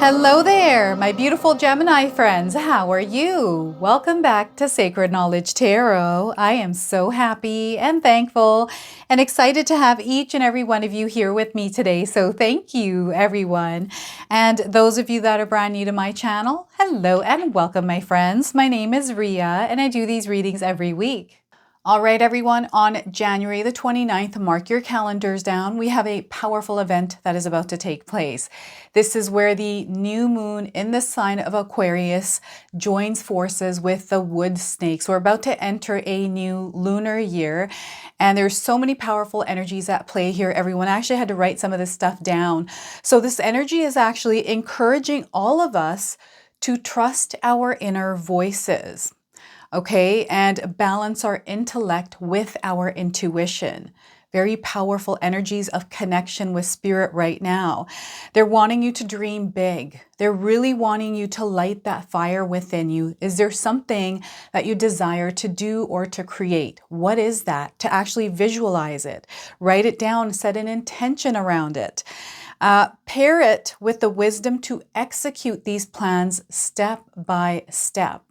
Hello there, my beautiful Gemini friends. How are you? Welcome back to Sacred Knowledge Tarot. I am so happy and thankful and excited to have each and every one of you here with me today. So thank you, everyone. And those of you that are brand new to my channel, hello and welcome, my friends. My name is Ria and I do these readings every week. All right, everyone, on January the 29th, mark your calendars down. We have a powerful event that is about to take place. This is where the new moon in the sign of Aquarius joins forces with the wood snakes. We're about to enter a new lunar year, and there's so many powerful energies at play here, everyone. I actually had to write some of this stuff down. So this energy is actually encouraging all of us to trust our inner voices. Okay, and balance our intellect with our intuition. Very powerful energies of connection with spirit right now. They're wanting you to dream big. They're really wanting you to light that fire within you. Is there something that you desire to do or to create? What is that? To actually visualize it. Write it down, set an intention around it. Pair it with the wisdom to execute these plans step by step.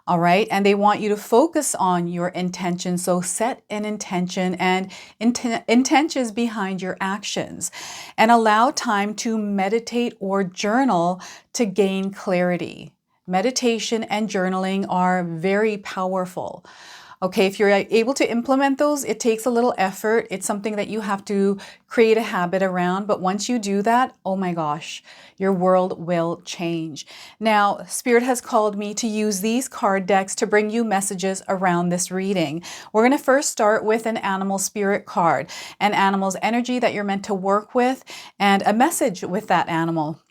All right. And they want you to focus on your intention. So set an intention and intentions behind your actions and allow time to meditate or journal to gain clarity. Meditation and journaling are very powerful. Okay, if you're able to implement those, it takes a little effort. It's something that you have to create a habit around. But once you do that, oh my gosh, your world will change. Now, Spirit has called me to use these card decks to bring you messages around this reading. We're going to first start with an animal spirit card, an animal's energy that you're meant to work with, and a message with that animal.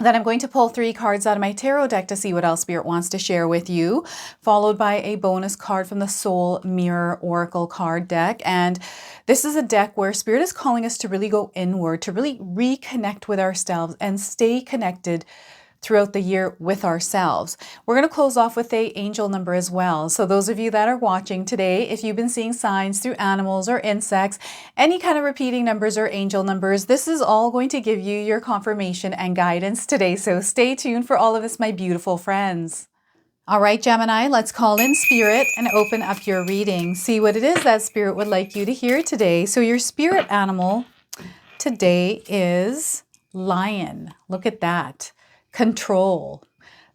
Then I'm going to pull 3 cards out of my tarot deck to see what else Spirit wants to share with you, followed by a bonus card from the Soul Mirror Oracle card deck. And this is a deck where Spirit is calling us to really go inward, to really reconnect with ourselves and stay connected throughout the year with ourselves. We're going to close off with an angel number as well. So those of you that are watching today, if you've been seeing signs through animals or insects, any kind of repeating numbers or angel numbers, this is all going to give you your confirmation and guidance today. So stay tuned for all of this, my beautiful friends. All right, Gemini, let's call in Spirit and open up your reading. See what it is that Spirit would like you to hear today. So your spirit animal today is lion. Look at that. Control.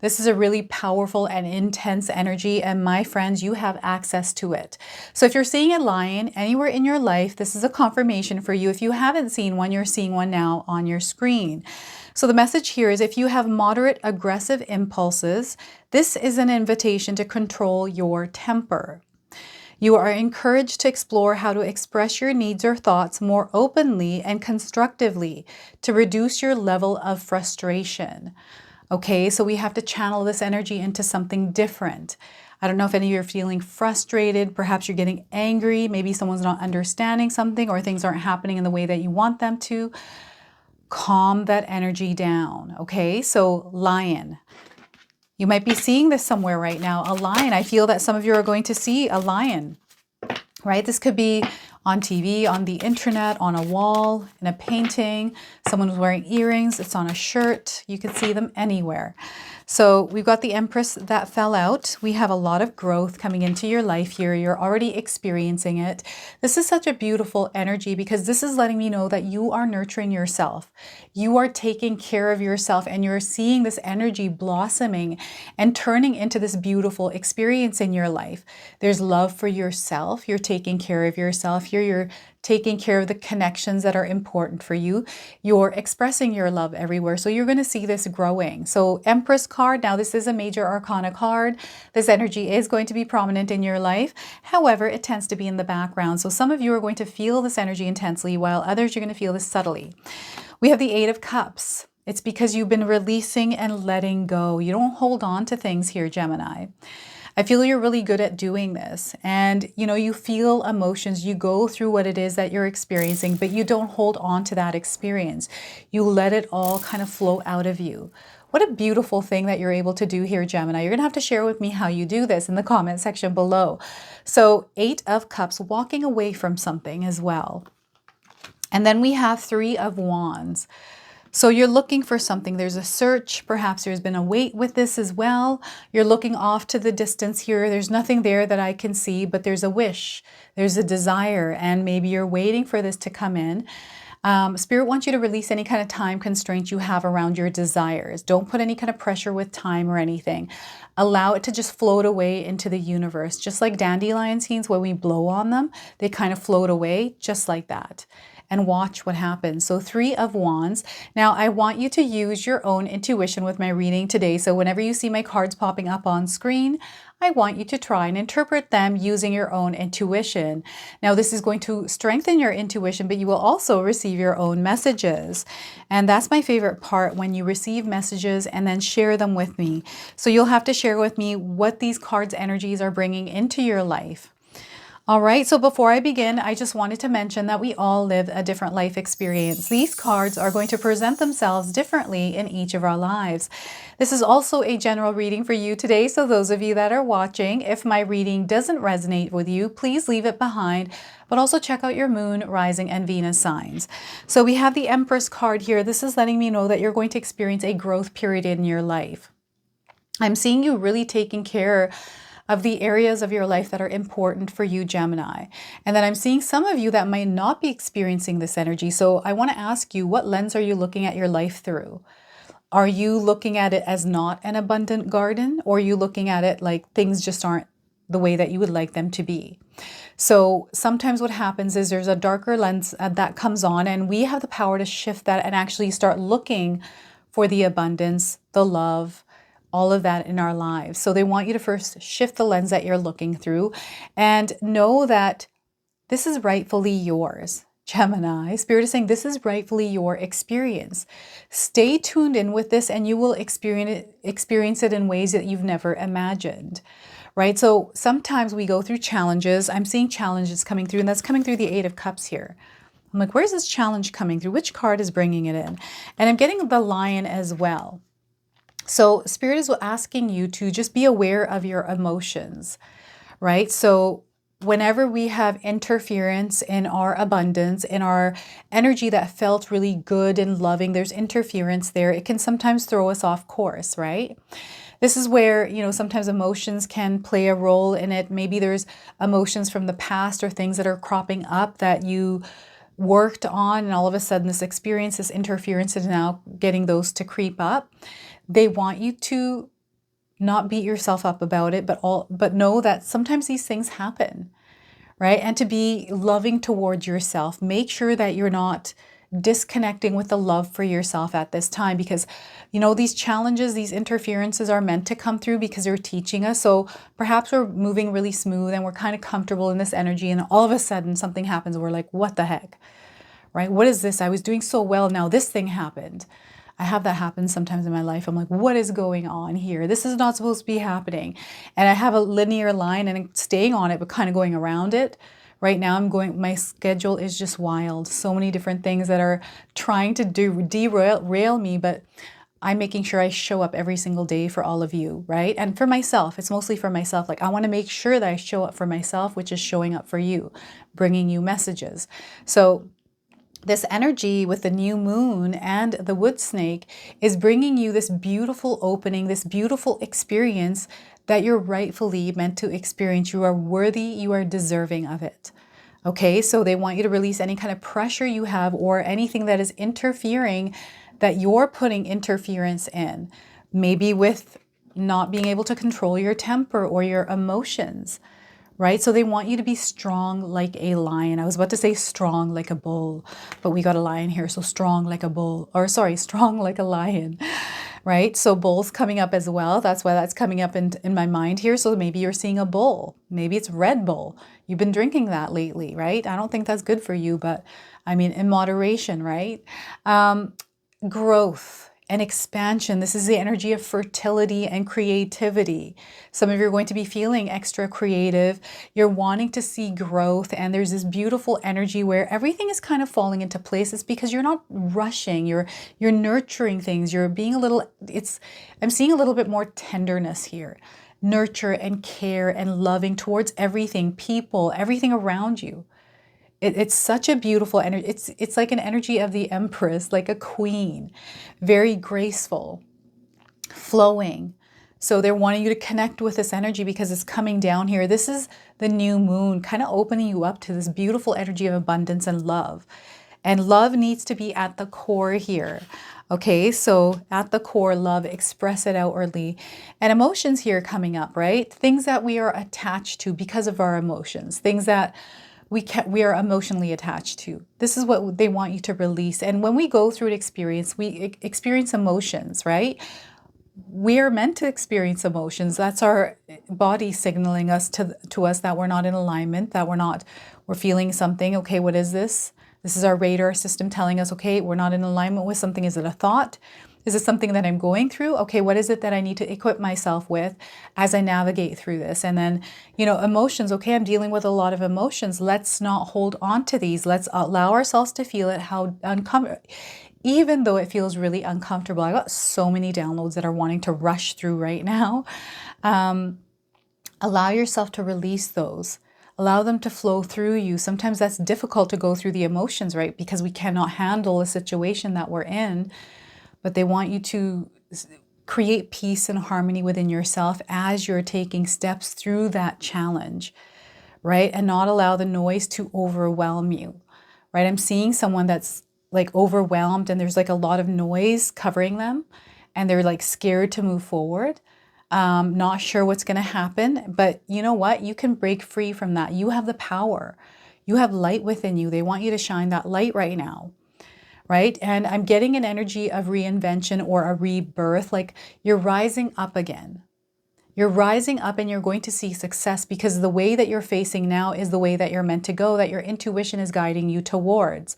This is a really powerful and intense energy, and my friends, you have access to it. So if you're seeing a lion anywhere in your life, this is a confirmation for you. If you haven't seen one, you're seeing one now on your screen. So the message here is if you have moderate aggressive impulses, this is an invitation to control your temper. You are encouraged to explore how to express your needs or thoughts more openly and constructively to reduce your level of frustration. Okay, so we have to channel this energy into something different. I don't know if any of you are feeling frustrated. Perhaps you're getting angry. Maybe someone's not understanding something or things aren't happening in the way that you want them to. Calm that energy down. Okay, so lion. You might be seeing this somewhere right now, a lion. I feel that some of you are going to see a lion, right? This could be on TV, on the internet, on a wall, in a painting. Someone was wearing earrings. It's on a shirt. You can see them anywhere. So we've got the Empress that fell out. We have a lot of growth coming into your life here. You're already experiencing it. This is such a beautiful energy because this is letting me know that you are nurturing yourself. You are taking care of yourself and you're seeing this energy blossoming and turning into this beautiful experience in your life. There's love for yourself. You're taking care of yourself. You're taking care of the connections that are important for you. You're expressing your love everywhere. So you're going to see this growing. So Empress card, now this is a major arcana card. This energy is going to be prominent in your life. However, it tends to be in the background. So some of you are going to feel this energy intensely while others you're going to feel this subtly. We have the Eight of Cups. It's because you've been releasing and letting go. You don't hold on to things here, Gemini. I feel you're really good at doing this, and you feel emotions, you go through what it is that you're experiencing, but you don't hold on to that experience. You let it all kind of flow out of you. What a beautiful thing that you're able to do here, Gemini. You're gonna have to share with me how you do this in the comment section below. So 8 of Cups, walking away from something as well. And then we have 3 of Wands. So you're looking for something. There's a search. Perhaps there's been a wait with this as well. You're looking off to the distance here. There's nothing there that I can see, but there's a wish. There's a desire, and maybe you're waiting for this to come in. Spirit wants you to release any kind of time constraints you have around your desires. Don't put any kind of pressure with time or anything. Allow it to just float away into the universe. Just like dandelion seeds, when we blow on them, they kind of float away just like that. And watch what happens. So 3 of Wands. Now I want you to use your own intuition with my reading today. So whenever you see my cards popping up on screen, I want you to try and interpret them using your own intuition. Now this is going to strengthen your intuition, but you will also receive your own messages. And that's my favorite part, when you receive messages and then share them with me. So you'll have to share with me what these cards' energies are bringing into your life. All right, so before I begin, I just wanted to mention that we all live a different life experience. These cards are going to present themselves differently in each of our lives. This is also a general reading for you today, so those of you that are watching, if my reading doesn't resonate with you, please leave it behind, but also check out your moon, rising, and Venus signs. So we have the Empress card here. This is letting me know that you're going to experience a growth period in your life. I'm seeing you really taking care of the areas of your life that are important for you, Gemini. And then I'm seeing some of you that might not be experiencing this energy. So I want to ask you, what lens are you looking at your life through? Are you looking at it as not an abundant garden? Or are you looking at it like things just aren't the way that you would like them to be? So sometimes what happens is there's a darker lens that comes on, and we have the power to shift that and actually start looking for the abundance, the love, all of that in our lives. So they want you to first shift the lens that you're looking through and know that this is rightfully yours. Gemini, Spirit is saying this is rightfully your experience. Stay tuned in with this and you will experience it in ways that you've never imagined, right? So sometimes we go through challenges. I'm seeing challenges coming through, and that's coming through the 8 of Cups here. I'm like, where's this challenge coming through? Which card is bringing it in? And I'm getting the Lion as well. So Spirit is asking you to just be aware of your emotions, right? So whenever we have interference in our abundance, in our energy that felt really good and loving, there's interference there. It can sometimes throw us off course, right? This is where, you know, sometimes emotions can play a role in it. Maybe there's emotions from the past or things that are cropping up that you worked on, and all of a sudden this experience, this interference is now getting those to creep up. They want you to not beat yourself up about it, but know that sometimes these things happen, right? And to be loving towards yourself. Make sure that you're not disconnecting with the love for yourself at this time, because, you know, these challenges, these interferences are meant to come through because they're teaching us. So perhaps we're moving really smooth and we're kind of comfortable in this energy, and all of a sudden something happens. We're like, what the heck, right? What is this? I was doing so well. Now this thing happened. I have that happen sometimes in my life. I'm like, what is going on here? This is not supposed to be happening. And I have a linear line and I'm staying on it, but kind of going around it. Right now my schedule is just wild. So many different things that are trying to derail me, but I'm making sure I show up every single day for all of you, right? And for myself, it's mostly for myself. Like, I want to make sure that I show up for myself, which is showing up for you, bringing you messages. So this energy with the new moon and the wood snake is bringing you this beautiful opening, this beautiful experience that you're rightfully meant to experience. You are worthy, you are deserving of it. Okay, so they want you to release any kind of pressure you have or anything that is interfering, that you're putting interference in. Maybe with not being able to control your temper or your emotions. Right? So they want you to be strong like a lion. I was about to say strong like a bull, but we got a lion here. So strong like a bull, or sorry, strong like a lion, right? So bull's coming up as well. That's why that's coming up in my mind here. So maybe you're seeing a bull. Maybe it's Red Bull. You've been drinking that lately, right? I don't think that's good for you, but I mean, in moderation, right? Growth and expansion. This is the energy of fertility and creativity. Some of you are going to be feeling extra creative. You're wanting to see growth, and there's this beautiful energy where everything is kind of falling into place. It's because you're not rushing. You're nurturing things. You're being a little, I'm seeing a little bit more tenderness here. Nurture and care and loving towards everything, people, everything around you It's such a beautiful energy. It's like an energy of the Empress, like a queen, very graceful, flowing. So they're wanting you to connect with this energy because it's coming down here. This is the new moon, kind of opening you up to this beautiful energy of abundance and love. And love needs to be at the core here. Okay, so at the core, love, express it outwardly. And emotions here coming up, right? Things that we are attached to because of our emotions, things that we are emotionally attached to. This is what they want you to release. And when we go through an experience, we experience emotions, right? We are meant to experience emotions. That's our body signaling us to us that we're not in alignment, that we're feeling something. Okay, what is this? This is our radar system telling us, okay, we're not in alignment with something. Is it a thought? Is it something that I'm going through? Okay, what is it that I need to equip myself with as I navigate through this? And then, emotions. Okay, I'm dealing with a lot of emotions. Let's not hold on to these. Let's allow ourselves to feel it, how uncomfortable. Even though it feels really uncomfortable. I got so many downloads that are wanting to rush through right now. Allow yourself to release those. Allow them to flow through you. Sometimes that's difficult to go through the emotions, right? Because we cannot handle a situation that we're in. But they want you to create peace and harmony within yourself as you're taking steps through that challenge, right? And not allow the noise to overwhelm you, right? I'm seeing someone that's like overwhelmed and there's like a lot of noise covering them and they're like scared to move forward, not sure what's going to happen. But you know what? You can break free from that. You have the power. You have light within you. They want you to shine that light right now, right? And I'm getting an energy of reinvention or a rebirth, like you're rising up again. You're rising up and you're going to see success because the way that you're facing now is the way that you're meant to go, that your intuition is guiding you towards.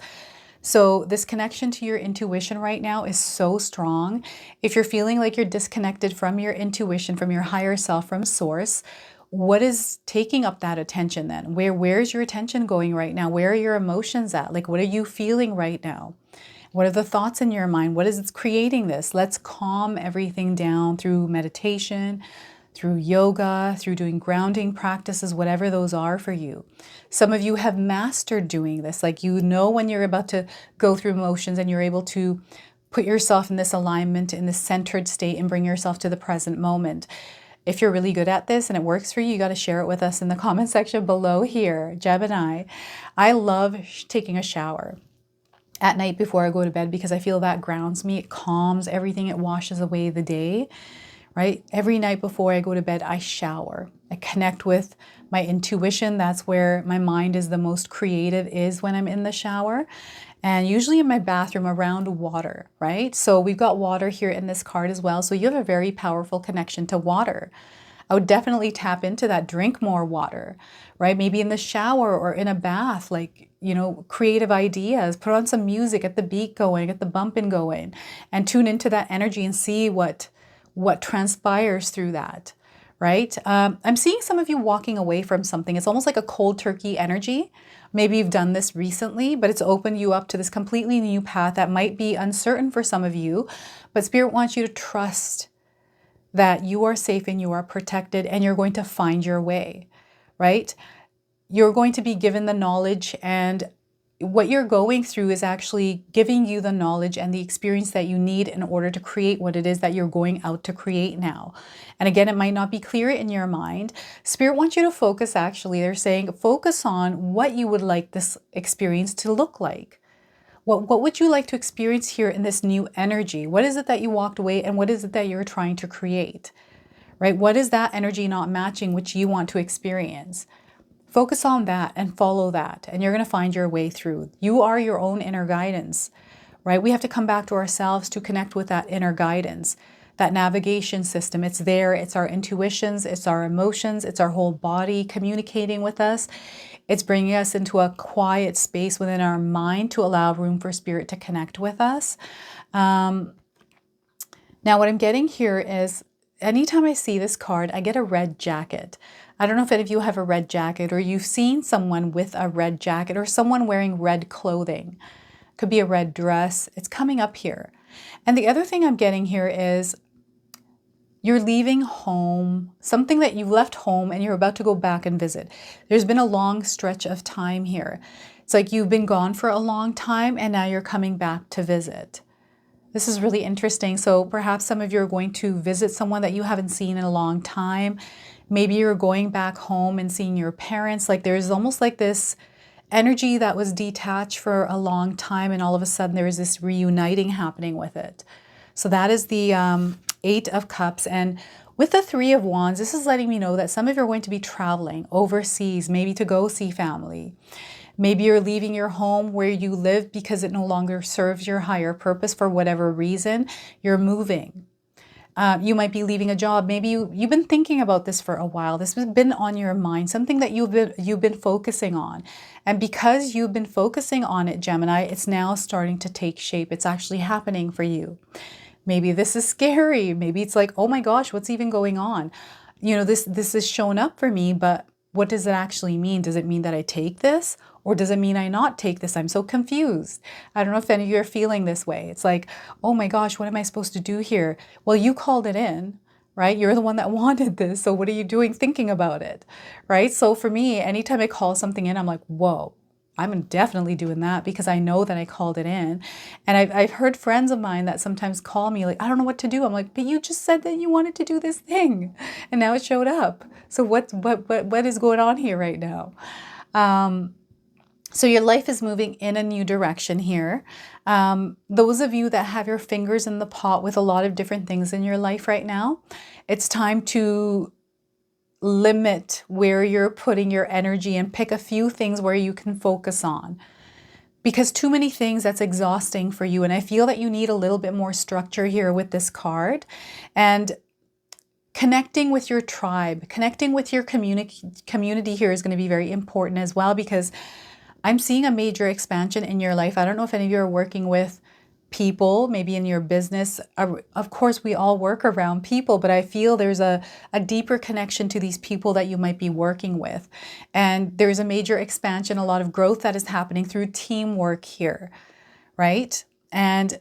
So this connection to your intuition right now is so strong. If you're feeling like you're disconnected from your intuition, from your higher self, from source, what is taking up that attention then? Where's your attention going right now? Where are your emotions at? Like, what are you feeling right now? What are the thoughts in your mind? What is creating this? Let's calm everything down through meditation, through yoga, through doing grounding practices, whatever those are for you. Some of you have mastered doing this. Like, when you're about to go through emotions and you're able to put yourself in this alignment, in this centered state and bring yourself to the present moment. If you're really good at this and it works for you, you got to share it with us in the comment section below here. Gemini, I love taking a shower at night before I go to bed because I feel that grounds me. It calms everything. It washes away the day, right? Every night before I go to bed, I shower. I connect with my intuition. That's where my mind is the most creative, is when I'm in the shower. And usually in my bathroom around water, right? So we've got water here in this card as well. So you have a very powerful connection to water. I would definitely tap into that. Drink more water, right? Maybe in the shower or in a bath, like, creative ideas. Put on some music, get the beat going, get the bumping going, and tune into that energy and see what transpires through that, right? I'm seeing some of you walking away from something. It's almost like a cold turkey energy. Maybe you've done this recently, but it's opened you up to this completely new path that might be uncertain for some of you. But Spirit wants you to trust that you are safe and you are protected and you're going to find your way, right? You're going to be given the knowledge, and what you're going through is actually giving you the knowledge and the experience that you need in order to create what it is that you're going out to create now. And again, it might not be clear in your mind. Spirit wants you to focus, actually. They're saying, focus on what you would like this experience to look like. What would you like to experience here in this new energy? What is it that you walked away and what is it that you're trying to create, right? What is that energy not matching which you want to experience? Focus on that and follow that, and you're going to find your way through. You are your own inner guidance, right? We have to come back to ourselves to connect with that inner guidance, that navigation system. It's there. It's our intuitions. It's our emotions. It's our whole body communicating with us. It's bringing us into a quiet space within our mind to allow room for Spirit to connect with us. Now, what I'm getting here is, anytime I see this card, I get a red jacket. I don't know if any of you have a red jacket or you've seen someone with a red jacket or someone wearing red clothing. Could be a red dress. It's coming up here. And the other thing I'm getting here is you're leaving home, something that you left home and you're about to go back and visit. There's been a long stretch of time here. It's like you've been gone for a long time and now you're coming back to visit. This is really interesting. So perhaps some of you are going to visit someone that you haven't seen in a long time. Maybe you're going back home and seeing your parents. Like there's almost like this energy that was detached for a long time, and all of a sudden there is this reuniting happening with it. So that is the Eight of Cups. And with the Three of Wands, this is letting me know that some of you are going to be traveling overseas, maybe to go see family. Maybe you're leaving your home where you live because it no longer serves your higher purpose for whatever reason. You're moving. You might be leaving a job. Maybe you've been thinking about this for a while. This has been on your mind, something that you've been focusing on. And because you've been focusing on it, Gemini, it's now starting to take shape. It's actually happening for you. Maybe this is scary. Maybe it's like, oh my gosh, what's even going on? You know, this has shown up for me, but what does it actually mean? Does it mean that I take this? Or does it mean I not take this? I'm so confused. I don't know if any of you are feeling this way. It's like, oh my gosh, what am I supposed to do here? Well, you called it in, right? You're the one that wanted this. So what are you doing thinking about it, right? So for me, anytime I call something in, I'm like, whoa, I'm definitely doing that because I know that I called it in. And I've heard friends of mine that sometimes call me like, I don't know what to do. I'm like, but you just said that you wanted to do this thing and now it showed up. So what is going on here right now? So your life is moving in a new direction here. Those of you that have your fingers in the pot with a lot of different things in your life right now, it's time to limit where you're putting your energy and pick a few things where you can focus on. Because too many things, that's exhausting for you. And I feel that you need a little bit more structure here with this card. And connecting with your tribe, connecting with your community here is going to be very important as well, because I'm seeing a major expansion in your life. I don't know if any of you are working with people, maybe in your business. Of course, we all work around people, but I feel there's a deeper connection to these people that you might be working with. And there's a major expansion, a lot of growth that is happening through teamwork here, right? And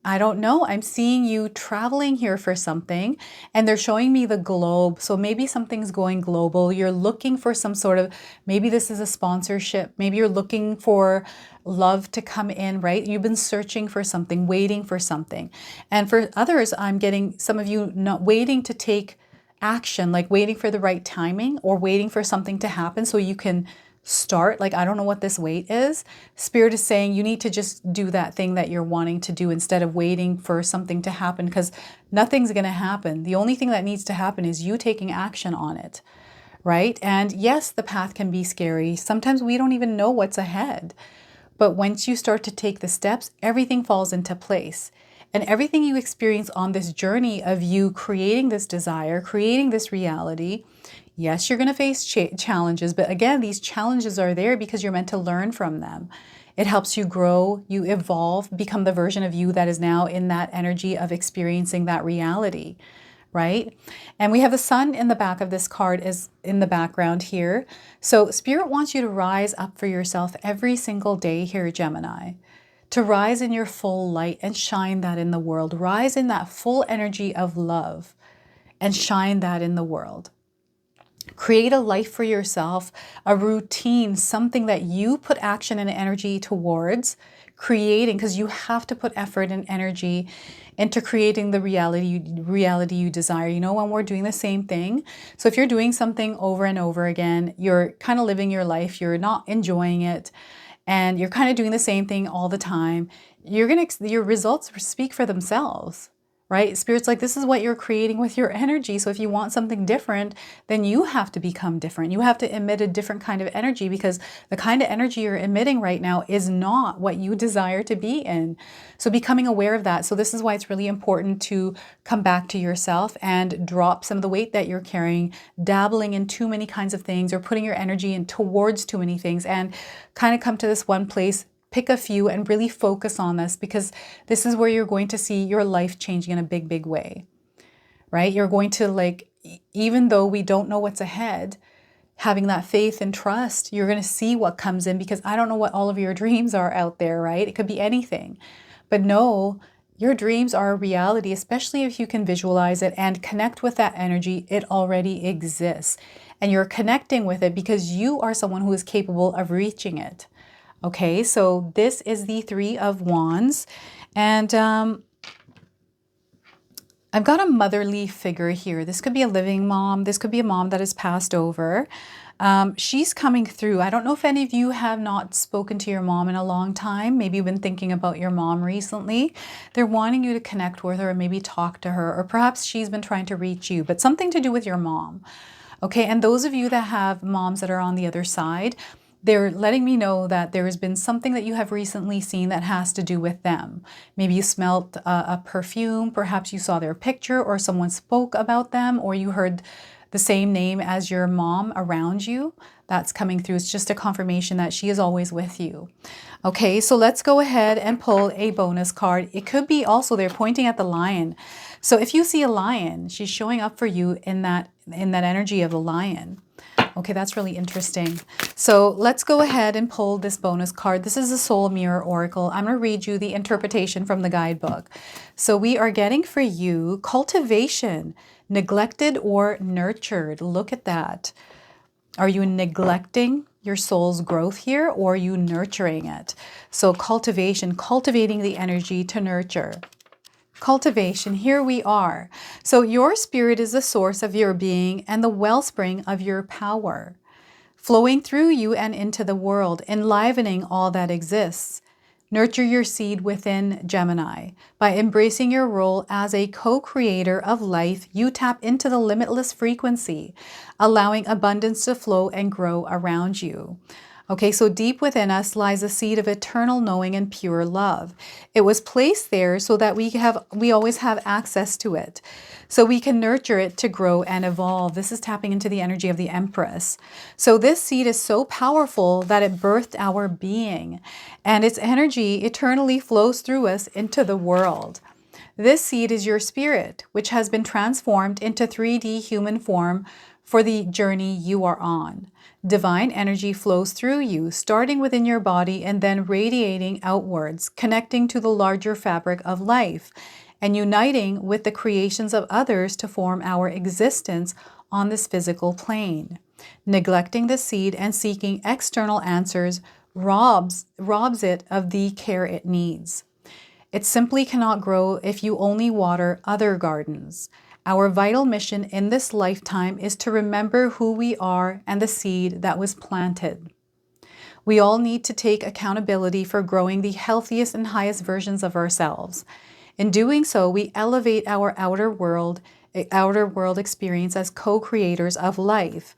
I don't know, I'm seeing you traveling here for something, and they're showing me the globe. So maybe something's going global. You're looking for some sort of, maybe this is a sponsorship. Maybe you're looking for love to come in, right? You've been searching for something, waiting for something. And for others, I'm getting some of you not waiting to take action, like waiting for the right timing or waiting for something to happen so you can start. Like, I don't know what this wait is. Spirit is saying you need to just do that thing that you're wanting to do instead of waiting for something to happen, because nothing's going to happen. The only thing that needs to happen is you taking action on it, right? And yes, the path can be scary. Sometimes we don't even know what's ahead. But once you start to take the steps, everything falls into place. And everything you experience on this journey of you creating this desire, creating this reality, yes, you're going to face challenges, but again, these challenges are there because you're meant to learn from them. It helps you grow, you evolve, become the version of you that is now in that energy of experiencing that reality, right? And we have the sun in the back of this card is in the background here. So Spirit wants you to rise up for yourself every single day here, Gemini. To rise in your full light and shine that in the world. Rise in that full energy of love and shine that in the world. Create a life for yourself, a routine, something that you put action and energy towards creating, because you have to put effort and energy into creating the reality you desire. You know, when we're doing the same thing. So if you're doing something over and over again, you're kind of living your life, you're not enjoying it, and you're kind of doing the same thing all the time, your results speak for themselves. Right? Spirit's like, this is what you're creating with your energy. So if you want something different, then you have to become different. You have to emit a different kind of energy, because the kind of energy you're emitting right now is not what you desire to be in. So becoming aware of that. So this is why it's really important to come back to yourself and drop some of the weight that you're carrying, dabbling in too many kinds of things or putting your energy in towards too many things, and kind of come to this one place. Pick a few and really focus on this, because this is where you're going to see your life changing in a big, big way, right? You're going to, like, even though we don't know what's ahead, having that faith and trust, you're going to see what comes in, because I don't know what all of your dreams are out there, right? It could be anything, but no, your dreams are a reality, especially if you can visualize it and connect with that energy. It already exists, and you're connecting with it because you are someone who is capable of reaching it. Okay, so this is the Three of Wands. And I've got a motherly figure here. This could be a living mom. This could be a mom that has passed over. She's coming through. I don't know if any of you have not spoken to your mom in a long time. Maybe you've been thinking about your mom recently. They're wanting you to connect with her and maybe talk to her, or perhaps she's been trying to reach you, but something to do with your mom. Okay, and those of you that have moms that are on the other side, they're letting me know that there has been something that you have recently seen that has to do with them. Maybe you smelt a perfume, perhaps you saw their picture, or someone spoke about them, or you heard the same name as your mom around you. That's coming through. It's just a confirmation that she is always with you. Okay, so let's go ahead and pull a bonus card. It could be also they're pointing at the lion. So if you see a lion, she's showing up for you in that energy of the lion. Okay, that's really interesting. So let's go ahead and pull this bonus card. This is a Soul Mirror Oracle. I'm going to read you the interpretation from the guidebook. So we are getting for you cultivation, neglected or nurtured. Look at that. Are you neglecting your soul's growth here, or are you nurturing it? So cultivation, cultivating the energy to nurture. Cultivation, here we are. So your spirit is the source of your being and the wellspring of your power, flowing through you and into the world, enlivening all that exists. Nurture your seed within, Gemini. By embracing your role as a co-creator of life, you tap into the limitless frequency, allowing abundance to flow and grow around you. Okay, so deep within us lies a seed of eternal knowing and pure love. It was placed there so that we always have access to it, so we can nurture it to grow and evolve. This is tapping into the energy of the Empress. So this seed is so powerful that it birthed our being, and its energy eternally flows through us into the world. This seed is your spirit, which has been transformed into 3D human form for the journey you are on. Divine energy flows through you, starting within your body and then radiating outwards, connecting to the larger fabric of life and uniting with the creations of others to form our existence on this physical plane. Neglecting the seed and seeking external answers robs it of the care it needs. It simply cannot grow if you only water other gardens. Our vital mission in this lifetime is to remember who we are and the seed that was planted. We all need to take accountability for growing the healthiest and highest versions of ourselves. In doing so, we elevate our outer world experience as co-creators of life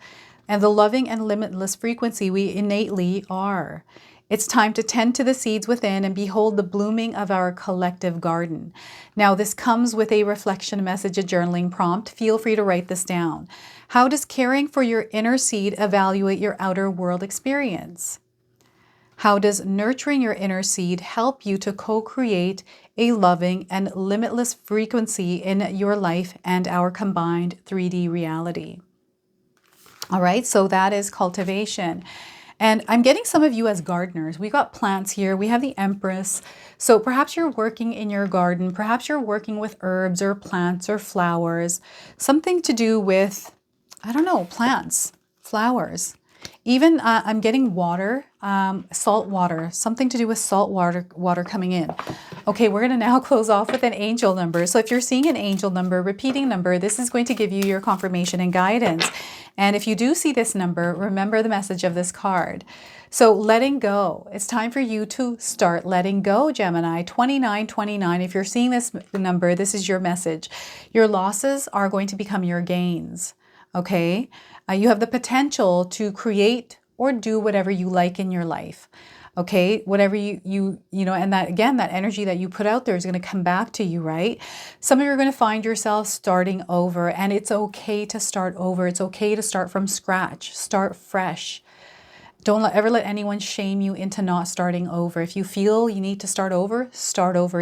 and the loving and limitless frequency we innately are. It's time to tend to the seeds within and behold the blooming of our collective garden. Now, this comes with a reflection message, a journaling prompt. Feel free to write this down. How does caring for your inner seed evaluate your outer world experience? How does nurturing your inner seed help you to co-create a loving and limitless frequency in your life and our combined 3D reality? All right, so that is cultivation. And I'm getting some of you as gardeners. We got plants here. We have the Empress. So perhaps you're working in your garden. Perhaps you're working with herbs or plants or flowers. Something to do with, I don't know, plants, flowers. Even I'm getting water, salt water, something to do with salt water coming in. Okay, we're going to now close off with an angel number. So if you're seeing an angel number, repeating number, this is going to give you your confirmation and guidance. And if you do see this number, remember the message of this card. So letting go. It's time for you to start letting go, Gemini. 2929. If you're seeing this number, this is your message. Your losses are going to become your gains. Okay? You have the potential to create or do whatever you like in your life. Okay, whatever you know, and that again, that energy that you put out there is going to come back to you, right? Some of you are going to find yourself starting over, and it's okay to start over. It's okay to start from scratch, start fresh. Don't ever let anyone shame you into not starting over. If you feel you need to start over,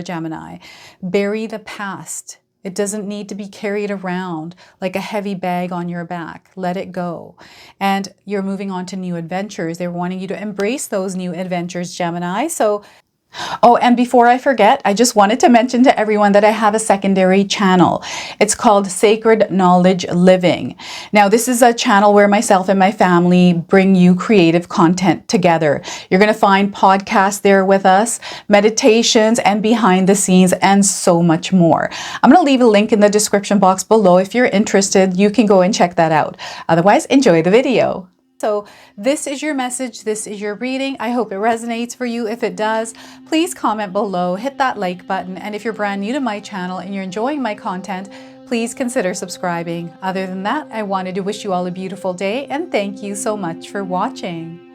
Gemini. Bury the past. It doesn't need to be carried around like a heavy bag on your back. Let it go. And you're moving on to new adventures. They're wanting you to embrace those new adventures, Gemini. So Oh, and before I forget, I just wanted to mention to everyone that I have a secondary channel. It's called Sacred Knowledge Living. Now, this is a channel where myself and my family bring you creative content together. You're going to find podcasts there with us, meditations, and behind the scenes, and so much more. I'm going to leave a link in the description box below. If you're interested, you can go and check that out. Otherwise, enjoy the video. So this is your message, this is your reading. I hope it resonates for you. If it does, please comment below, hit that like button, and if you're brand new to my channel and you're enjoying my content, please consider subscribing. Other than that, I wanted to wish you all a beautiful day and thank you so much for watching.